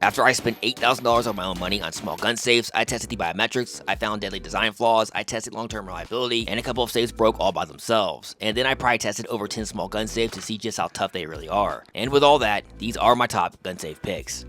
After I spent $8,000 of my own money on small gun safes, I tested the biometrics, I found deadly design flaws, I tested long-term reliability, and a couple of safes broke all by themselves. And then I probably tested over 10 small gun safes to see just how tough they really are. And with all that, these are my top gun safe picks.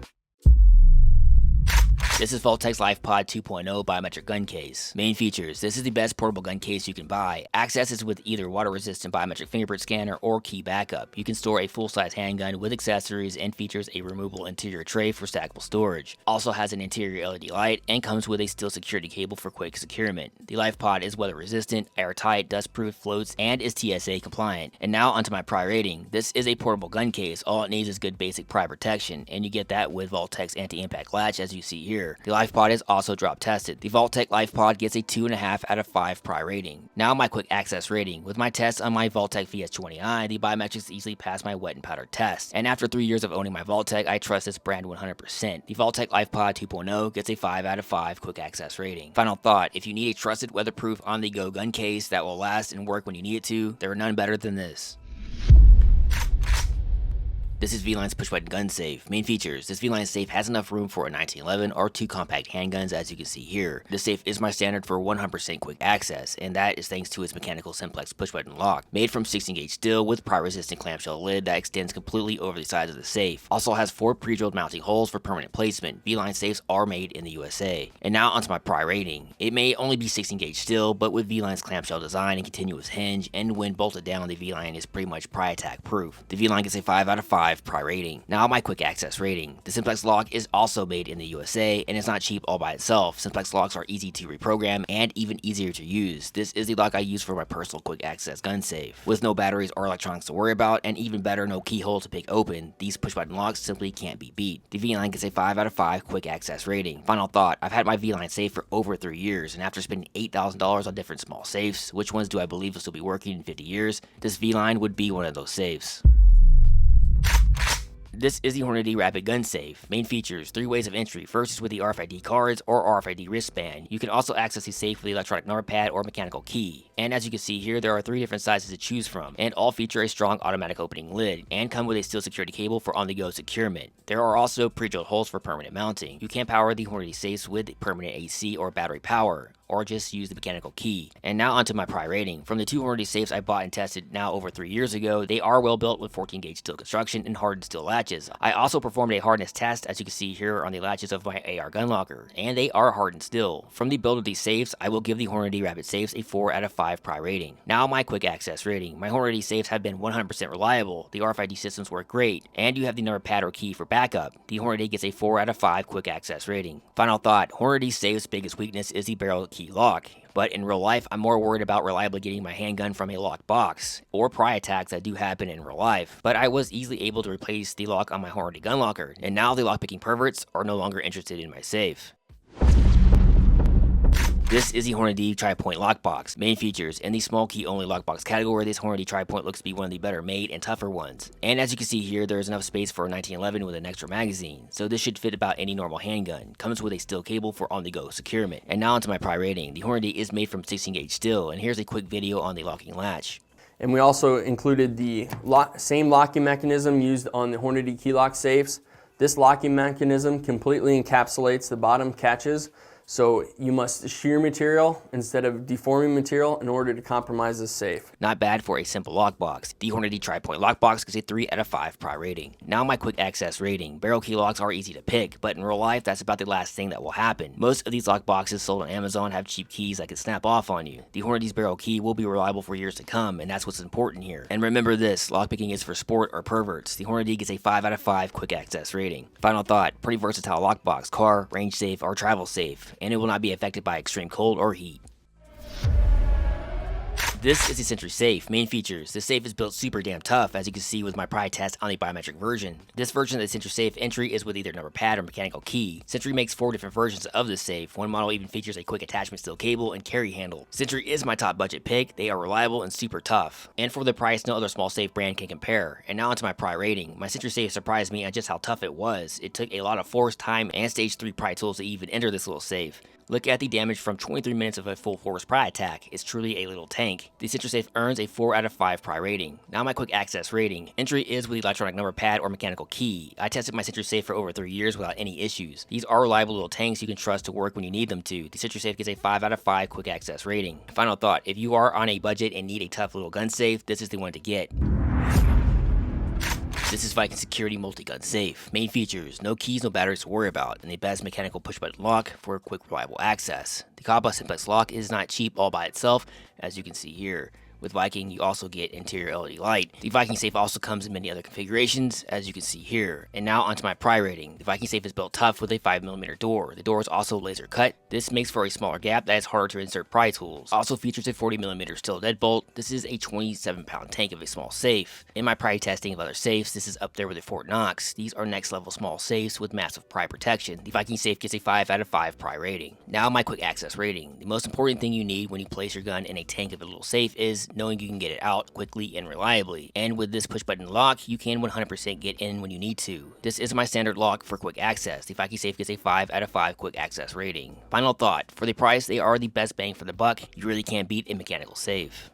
This is Vault-Tec's LifePod 2.0 biometric gun case. Main features: this is the best portable gun case you can buy. Access is with either water-resistant biometric fingerprint scanner or key backup. You can store a full-size handgun with accessories and features a removable interior tray for stackable storage. Also has an interior LED light and comes with a steel security cable for quick securement. The LifePod is weather-resistant, airtight, dust-proof, floats, and is TSA compliant. And now onto my pry rating. This is a portable gun case. All it needs is good basic pry protection, and you get that with Vault-Tec's anti-impact latch as you see here. The LifePod is also drop tested. The Vault-Tec LifePod gets a 2.5 out of 5 pry rating. Now my quick access rating. With my test on my Vault-Tec VS20i, the biometrics easily passed my wet and powder test. And after 3 years of owning my Vault-Tec, I trust this brand 100%. The Vault-Tec LifePod 2.0 gets a 5 out of 5 quick access rating. Final thought: if you need a trusted, weatherproof, on-the-go gun case that will last and work when you need it to, there are none better than this. This is V-Line's push-button gun safe. Main features: this V-Line safe has enough room for a 1911 or 2 compact handguns as you can see here. This safe is my standard for 100% quick access, and that is thanks to its mechanical simplex push-button lock. Made from 16-gauge steel with pry-resistant clamshell lid that extends completely over the sides of the safe. Also has 4 pre-drilled mounting holes for permanent placement. V-Line safes are made in the USA. And now onto my pry rating. It may only be 16-gauge steel, but with V-Line's clamshell design and continuous hinge, and when bolted down, the V-Line is pretty much pry attack proof. The V-Line gets a 5 out of 5 pry rating. Now my quick access rating. The simplex lock is also made in the USA and it's not cheap all by itself. Simplex locks are easy to reprogram and even easier to use. This is the lock I use for my personal quick access gun safe. With no batteries or electronics to worry about, and even better, no keyhole to pick open, these push button locks simply can't be beat. The V-Line gets a 5 out of 5 quick access rating. Final thought: I've had my V-Line safe for over 3 years, and after spending $8,000 on different small safes, which ones do I believe will still be working in 50 years, this V-Line would be one of those safes. This is the Hornady Rapid Gun Safe. Main features: 3 ways of entry. First is with the RFID cards or RFID wristband. You can also access the safe with the electronic number pad or mechanical key. And as you can see here, there are 3 different sizes to choose from, and all feature a strong automatic opening lid, and come with a steel security cable for on-the-go securement. There are also pre-drilled holes for permanent mounting. You can power the Hornady safes with permanent AC or battery power, or just use the mechanical key. And now onto my pry rating. From the 2 Hornady safes I bought and tested now over 3 years ago, they are well built with 14-gauge steel construction and hardened steel latches. I also performed a hardness test, as you can see here, on the latches of my AR gun locker, and they are hardened steel. From the build of these safes, I will give the Hornady Rapid safes a 4 out of 5 pry rating. Now my quick access rating. My Hornady safes have been 100% reliable, the RFID systems work great, and you have the number pad or key for backup. The Hornady gets a 4 out of 5 quick access rating. Final thought: Hornady safe's biggest weakness is the barrel key lock. But in real life, I'm more worried about reliably getting my handgun from a locked box, or pry attacks that do happen in real life. But I was easily able to replace the lock on my Hornady gun locker, and now the lockpicking perverts are no longer interested in my safe. This is the Hornady Tri-Point Lockbox. Main features: in the small key only lockbox category, this Hornady Tri-Point looks to be one of the better made and tougher ones. And as you can see here, there is enough space for a 1911 with an extra magazine, so this should fit about any normal handgun. Comes with a steel cable for on-the-go securement. And now onto my pry rating. The Hornady is made from 16-gauge steel, and here's a quick video on the locking latch. And we also included the same locking mechanism used on the Hornady key lock safes. This locking mechanism completely encapsulates the bottom catches, so you must shear material instead of deforming material in order to compromise this safe. Not bad for a simple lockbox. The Hornady Tri-Point Lockbox gets a 3 out of 5 pry rating. Now my quick access rating. Barrel key locks are easy to pick, but in real life, that's about the last thing that will happen. Most of these lockboxes sold on Amazon have cheap keys that can snap off on you. The Hornady's barrel key will be reliable for years to come, and that's what's important here. And remember this: lockpicking is for sport or perverts. The Hornady gets a 5 out of 5 quick access rating. Final thought: pretty versatile lockbox, car, range safe, or travel safe, and it will not be affected by extreme cold or heat. This is the Sentry safe. Main features: this safe is built super damn tough, as you can see with my pry test on the biometric version. This version of the Sentry safe entry is with either number pad or mechanical key. Sentry makes 4 different versions of this safe. One model even features a quick attachment steel cable and carry handle. Sentry is my top budget pick. They are reliable and super tough, and for the price, no other small safe brand can compare. And now onto my pry rating. My Sentry safe surprised me on just how tough it was. It took a lot of force, time, and stage 3 pry tools to even enter this little safe. Look at the damage from 23 minutes of a full force pry attack. It's truly a little tank. The Sentry Safe earns a 4 out of 5 pry rating. Now my quick access rating. Entry is with the electronic number pad or mechanical key. I tested my Sentry Safe for over 3 years without any issues. These are reliable little tanks you can trust to work when you need them to. The Sentry Safe gets a 5 out of 5 quick access rating. Final thought, if you are on a budget and need a tough little gun safe, this is the one to get. This is Viking Security Multi-Gun Safe. Main features, no keys, no batteries to worry about, and a best mechanical push-button lock for quick, reliable access. The Kaba simplex lock is not cheap all by itself, as you can see here. With Viking, you also get interior LED light. The Viking Safe also comes in many other configurations, as you can see here. And now onto my pry rating. The Viking Safe is built tough with a 5mm door. The door is also laser cut. This makes for a smaller gap that is harder to insert pry tools. Also features a 40mm steel deadbolt. This is a 27-pound tank of a small safe. In my pry testing of other safes, this is up there with the Fort Knox. These are next level small safes with massive pry protection. The Viking Safe gets a 5 out of 5 pry rating. Now my quick access rating. The most important thing you need when you place your gun in a tank of a little safe is knowing you can get it out quickly and reliably. And with this push button lock, you can 100% get in when you need to. This is my standard lock for quick access. The Viking Safe gets a 5 out of 5 quick access rating. Final thought, for the price, they are the best bang for the buck. You really can't beat a mechanical safe.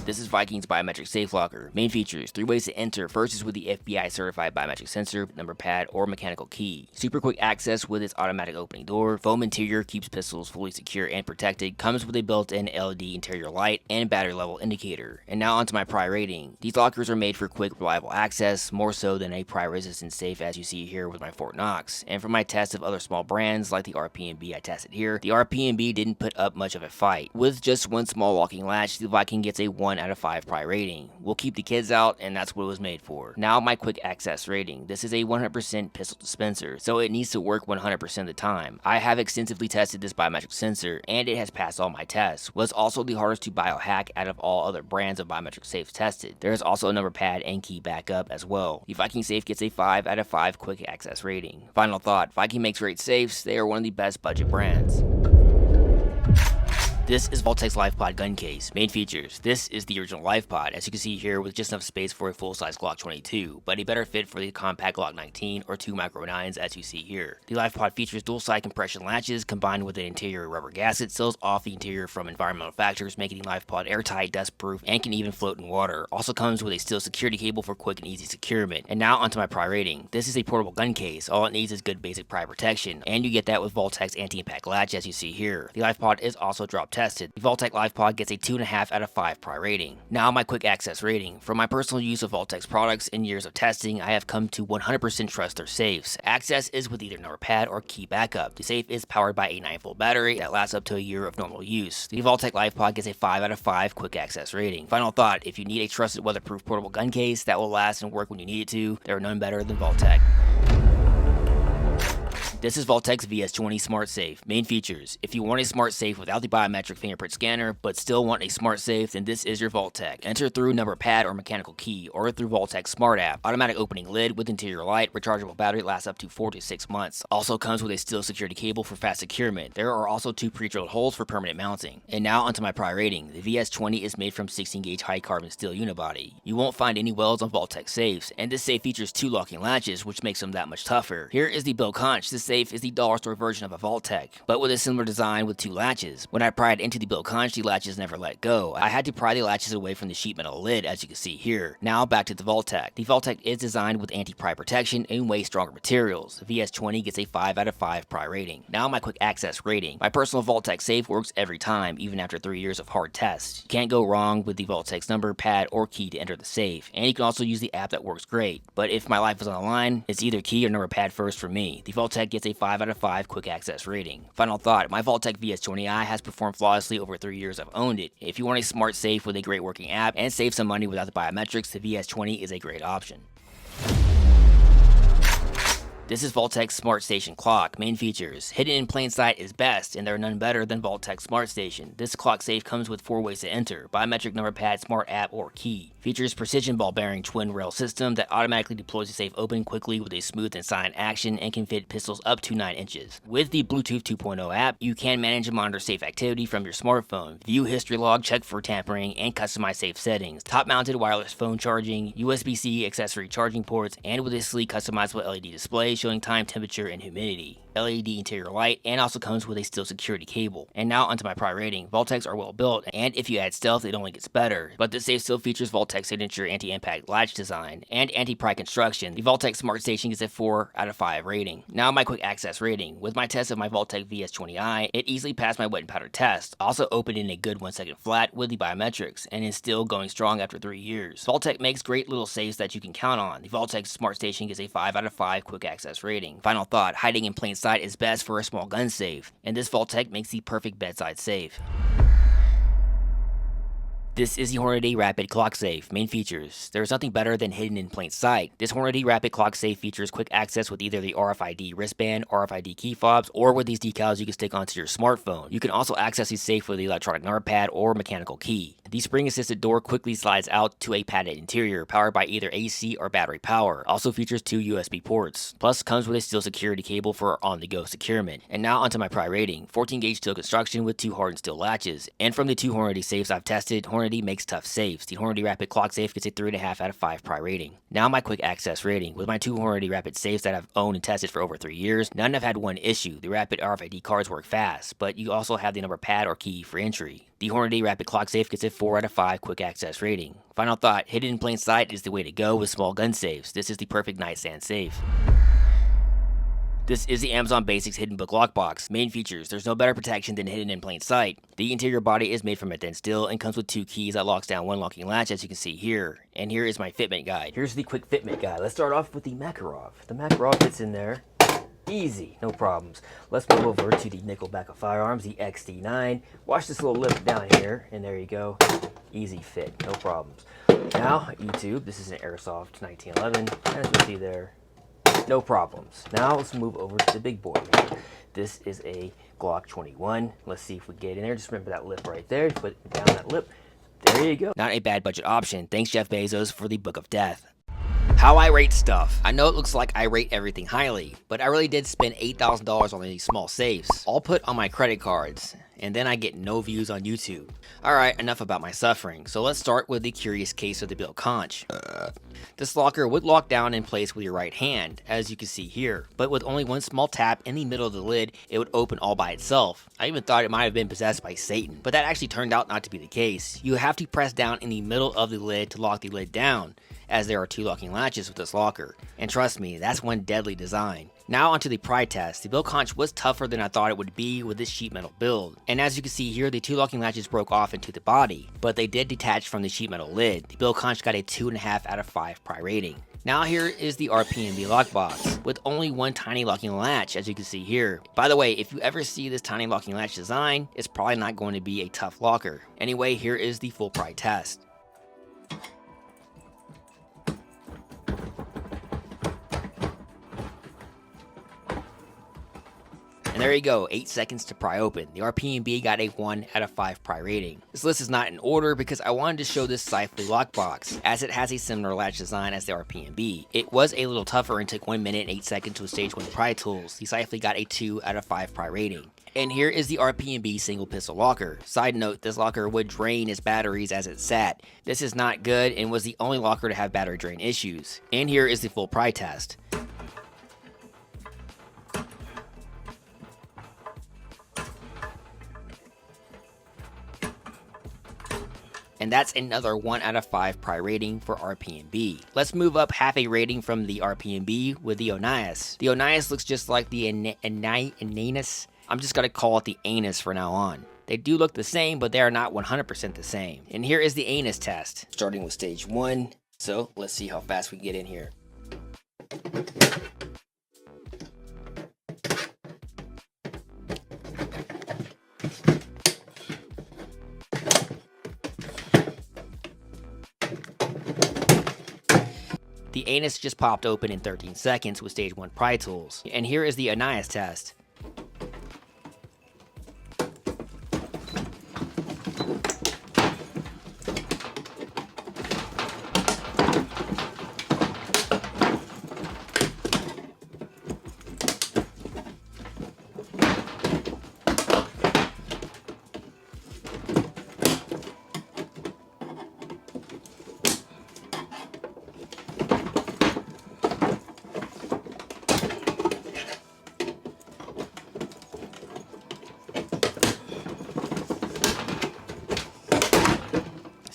This is Viking's biometric safe locker. Main features, 3 ways to enter. First is with the FBI certified biometric sensor, number pad, or mechanical key. Super quick access with its automatic opening door. Foam interior keeps pistols fully secure and protected. Comes with a built-in LED interior light and battery level indicator. And now onto my pry rating. These lockers are made for quick, reliable access, more so than a pry resistant safe as you see here with my Fort Knox. And from my tests of other small brands like the RP&B I tested here, the RP&B didn't put up much of a fight. With just one small locking latch, the Viking gets a 1 out of 5 pry rating. We'll keep the kids out, and that's what it was made for. Now my quick access rating. This is a 100% pistol dispenser, so it needs to work 100% of the time. I have extensively tested this biometric sensor, and it has passed all my tests. Was also the hardest to biohack out of all other brands of biometric safes tested. There is also a number pad and key backup as well. The Viking Safe gets a 5 out of 5 quick access rating. Final thought, Viking makes great safes. They are one of the best budget brands. This is Vaultek's LifePod gun case. Main features. This is the original LifePod, as you can see here, with just enough space for a full-size Glock 22, but a better fit for the compact Glock 19 or 2 Micro 9s as you see here. The LifePod features dual-side compression latches combined with an interior rubber gasket seals off the interior from environmental factors, making the LifePod airtight, dust-proof, and can even float in water. Also comes with a steel security cable for quick and easy securement. And now onto my pry rating. This is a portable gun case. All it needs is good basic pry protection, and you get that with Vaultek's anti-impact latch as you see here. The LifePod is also drop tested. The Vaultek LifePod gets a 2.5 out of 5 pry rating. Now my quick access rating. From my personal use of Vaultek's products and years of testing, I have come to 100% trust their safes. Access is with either number pad or key backup. The safe is powered by a 9-volt battery that lasts up to a year of normal use. The Vaultek LifePod gets a 5 out of 5 quick access rating. Final thought, if you need a trusted weatherproof portable gun case that will last and work when you need it to, there are none better than Vaultek. This is Vaultek's VS20 Smart Safe. Main features. If you want a smart safe without the biometric fingerprint scanner, but still want a smart safe, then this is your Vaultek. Enter through number pad or mechanical key, or through Vaultek's Smart app. Automatic opening lid with interior light, rechargeable battery lasts up to 4 to 6 months. Also comes with a steel security cable for fast securement. There are also 2 pre-drilled holes for permanent mounting. And now onto my pry rating. The VS20 is made from 16-gauge high carbon steel unibody. You won't find any welds on Vaultek safes, and this safe features 2 locking latches, which makes them that much tougher. Here is the build conch. This safe is the dollar store version of a Vaultek, but with a similar design with 2 latches. When I pried into the build conch, the latches never let go. I had to pry the latches away from the sheet metal lid, as you can see here. Now back to the Vaultek. The Vaultek is designed with anti-pry protection and way stronger materials. The VS20 gets a 5 out of 5 pry rating. Now my quick access rating. My personal Vaultek safe works every time, even after 3 years of hard tests. You can't go wrong with the Vaultek's number, pad, or key to enter the safe, and you can also use the app that works great. But if my life is on the line, it's either key or number pad first for me. The Vaultek gets a 5 out of 5 quick access rating. Final thought, my Vaultek VS20i has performed flawlessly over 3 years I've owned it. If you want a smart safe with a great working app and save some money without the biometrics, the VS20 is a great option. This is Vaultek's Smart Station Clock. Main features. Hidden in plain sight is best, and there are none better than Vaultek's Smart Station. This clock safe comes with 4 ways to enter: biometric number pad, smart app, or key. Features precision ball bearing twin rail system that automatically deploys the safe open quickly with a smooth and silent action and can fit pistols up to 9 inches. With the Bluetooth 2.0 app, you can manage and monitor safe activity from your smartphone, view history log, check for tampering, and customize safe settings. Top mounted wireless phone charging, USB-C accessory charging ports, and with a sleek customizable LED display showing time, temperature, and humidity. LED interior light, and also comes with a steel security cable. And now onto my prior rating. Vault-Techs are well built, and if you add stealth, it only gets better. But this safe still features Vault-Tech's signature anti-impact latch design and anti-pry construction. The Vault-Tech Smart Station gets a 4 out of 5 rating. Now my quick access rating. With my test of my Vault-Tech VS20i, it easily passed my wet and powder test. Also opened in a good 1 second flat with the biometrics, and is still going strong after 3 years. Vault-Tech makes great little safes that you can count on. The Vault-Tech Smart Station gets a 5 out of 5 quick access rating. Final thought, hiding in plain sight is best for a small gun safe, and this Vault-Tech makes the perfect bedside safe. This is the Hornady Rapid Clock Safe. Main features. There is nothing better than hidden in plain sight. This Hornady Rapid Clock Safe features quick access with either the RFID wristband, RFID key fobs, or with these decals you can stick onto your smartphone. You can also access the safe with the electronic number pad or mechanical key. The spring-assisted door quickly slides out to a padded interior, powered by either AC or battery power. Also features 2 USB ports. Plus comes with a steel security cable for on-the-go securement. And now onto my pry rating. 14-gauge steel construction with 2 hardened steel latches. And from the 2 Hornady safes I've tested, Hornady makes tough safes. The Hornady Rapid Clock Safe gets a 3.5 out of 5 pry rating. Now my quick access rating. With my 2 Hornady Rapid safes that I've owned and tested for over 3 years, none have had one issue. The Rapid RFID cards work fast, but you also have the number pad or key for entry. The Hornady Rapid Clock Safe gets a 4 out of 5 quick access rating. Final thought, hidden in plain sight is the way to go with small gun safes. This is the perfect nightstand safe. This is the Amazon Basics Hidden Book Lockbox. Main features. There's no better protection than hidden in plain sight. The interior body is made from a thin steel and comes with 2 keys that locks down 1 locking latch, as you can see here. And here is my fitment guide. Here's the quick fitment guide. Let's start off with the Makarov. The Makarov fits in there. Easy, no problems. Let's move over to the Nickelback of firearms, the XD9. Watch this little lip down here, and there you go. Easy fit, no problems. Now, YouTube. This is an Airsoft 1911. As you see there. No problems. Now let's move over to the big boy. This is a Glock 21. Let's see if we get in there. Just remember that lip right there. Put down that lip. There you go. Not a bad budget option. Thanks Jeff Bezos for the Book of Death. How I rate stuff. I know it looks like I rate everything highly, but I really did spend $8,000 on these small safes, all put on my credit cards, and then I get no views on YouTube. Alright, enough about my suffering, so let's start with the curious case of the Bill Conch. This locker would lock down in place with your right hand, as you can see here, but with only one small tap in the middle of the lid, it would open all by itself. I even thought it might have been possessed by Satan, but that actually turned out not to be the case. You have to press down in the middle of the lid to lock the lid down, as there are 2 locking latches with this locker. And trust me, that's one deadly design. Now onto the pry test. The Bill Conch was tougher than I thought it would be with this sheet metal build. And as you can see here, the 2 locking latches broke off into the body, but they did detach from the sheet metal lid. The Bill Conch got a 2.5 out of 5 pry rating. Now here is the RPMB lockbox, with only one tiny locking latch, as you can see here. By the way, if you ever see this tiny locking latch design, it's probably not going to be a tough locker. Anyway, here is the full pry test. And there you go, 8 seconds to pry open. The RPMB got a 1 out of 5 pry rating. This list is not in order because I wanted to show this Sifley lockbox, as it has a similar latch design as the RPMB. It was a little tougher and took 1 minute and 8 seconds with stage 1 pry tools. The Sifley got a 2 out of 5 pry rating. And here is the RPMB single pistol locker. Side note, this locker would drain its batteries as it sat. This is not good and was the only locker to have battery drain issues. And here is the full pry test. And that's another 1 out of 5 pry rating for RPMB. Let's move up half a rating from the RPMB with the Onias. The Onias looks just like the Ananus. I'm just gonna call it the Anus for now on. They do look the same, but they are not 100% the same. And here is the Anus test, starting with stage 1. So let's see how fast we get in here. The anus just popped open in 13 seconds with stage 1 pry tools. And here is the Onias test.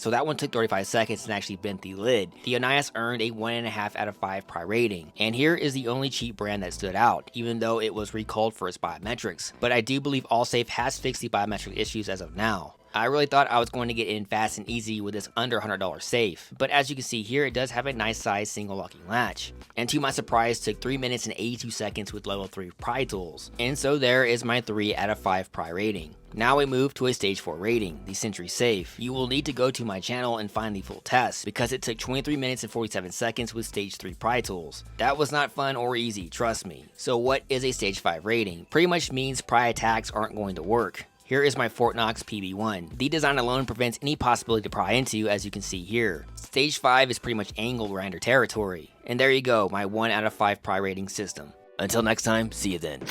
so that one took 35 seconds and actually bent the lid. The Onias earned a 1.5 out of 5 pry rating, and here is the only cheap brand that stood out, even though it was recalled for its biometrics. But I do believe Allsafe has fixed the biometric issues as of now. I really thought I was going to get in fast and easy with this under $100 safe, but as you can see here, it does have a nice size single locking latch. And to my surprise, took 3 minutes and 82 seconds with level 3 pry tools. And so there is my 3 out of 5 pry rating. Now we move to a stage 4 rating, the Sentry Safe. You will need to go to my channel and find the full test, because it took 23 minutes and 47 seconds with stage 3 pry tools. That was not fun or easy, trust me. So what is a stage 5 rating? Pretty much means pry attacks aren't going to work. Here is my Fort Knox PB1. The design alone prevents any possibility to pry into, as you can see here. Stage 5 is pretty much angled around your territory. And there you go, my 1 out of 5 pry rating system. Until next time, see you then.